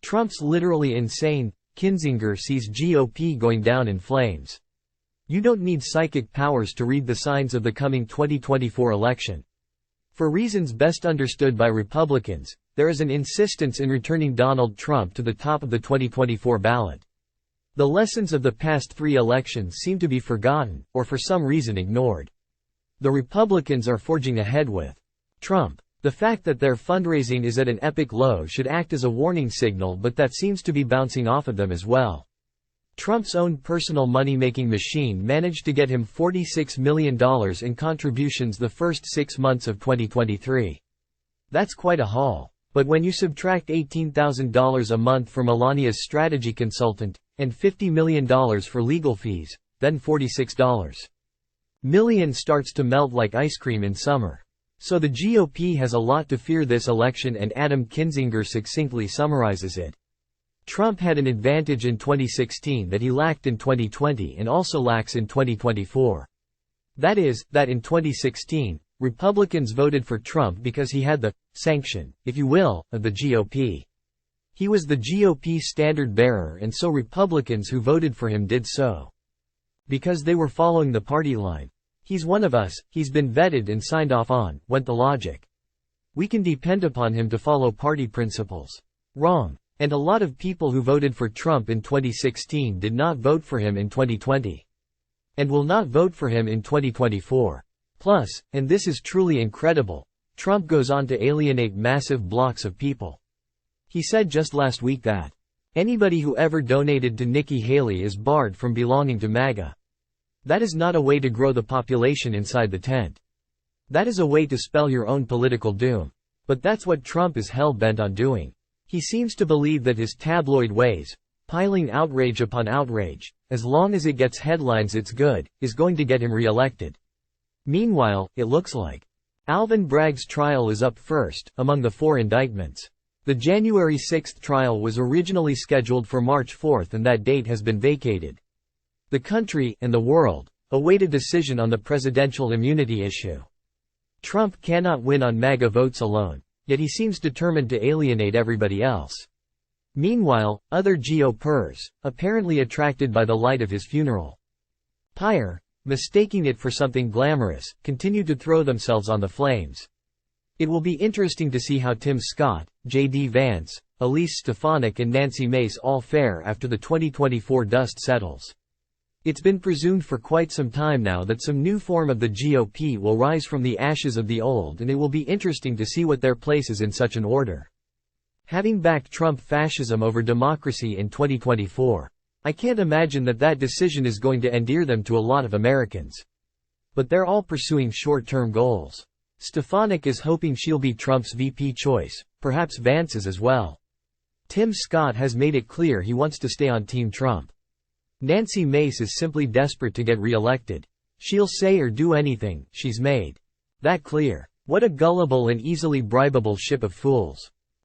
Trump's literally insane. Kinzinger sees GOP going down in flames. You don't need psychic powers to read the signs of the coming 2024 election. For reasons best understood by Republicans, there is an insistence in returning Donald Trump to the top of the 2024 ballot. The lessons of the past 3 elections seem to be forgotten, or for some reason ignored. The Republicans are forging ahead with Trump. The fact that their fundraising is at an epic low should act as a warning signal, but that seems to be bouncing off of them as well. Trump's own personal money-making machine managed to get him $46 million in contributions the first 6 months of 2023. That's quite a haul. But when you subtract $18,000 a month for Melania's strategy consultant, and $50 million for legal fees, then $46 million starts to melt like ice cream in summer. So the GOP has a lot to fear this election, and Adam Kinzinger succinctly summarizes it. Trump had an advantage in 2016 that he lacked in 2020 and also lacks in 2024. That is, that in 2016, Republicans voted for Trump because he had the sanction, if you will, of the GOP. He was the GOP standard bearer, and so Republicans who voted for him did so because they were following the party line. He's one of us, he's been vetted and signed off on, went the logic. We can depend upon him to follow party principles. Wrong. And a lot of people who voted for Trump in 2016 did not vote for him in 2020. And will not vote for him in 2024. Plus, and this is truly incredible, Trump goes on to alienate massive blocks of people. He said just last week that anybody who ever donated to Nikki Haley is barred from belonging to MAGA. That is not a way to grow the population inside the tent. That is a way to spell your own political doom. But that's what Trump is hell-bent on doing. He seems to believe that his tabloid ways, piling outrage upon outrage, as long as it gets headlines it's good, is going to get him re-elected. Meanwhile, it looks like Alvin Bragg's trial is up first, among the 4 indictments. The January 6 trial was originally scheduled for March 4, and that date has been vacated. The country, and the world, await a decision on the presidential immunity issue. Trump cannot win on MAGA votes alone, yet he seems determined to alienate everybody else. Meanwhile, other GOPers, apparently attracted by the light of his funeral pyre, mistaking it for something glamorous, continue to throw themselves on the flames. It will be interesting to see how Tim Scott, J.D. Vance, Elise Stefanik and Nancy Mace all fare after the 2024 dust settles. It's been presumed for quite some time now that some new form of the GOP will rise from the ashes of the old, and it will be interesting to see what their place is in such an order. Having backed Trump fascism over democracy in 2024, I can't imagine that that decision is going to endear them to a lot of Americans. But they're all pursuing short-term goals. Stefanik is hoping she'll be Trump's VP choice, perhaps Vance's as well. Tim Scott has made it clear he wants to stay on Team Trump. Nancy Mace is simply desperate to get re-elected. She'll say or do anything, she's made that clear. What a gullible and easily bribable ship of fools.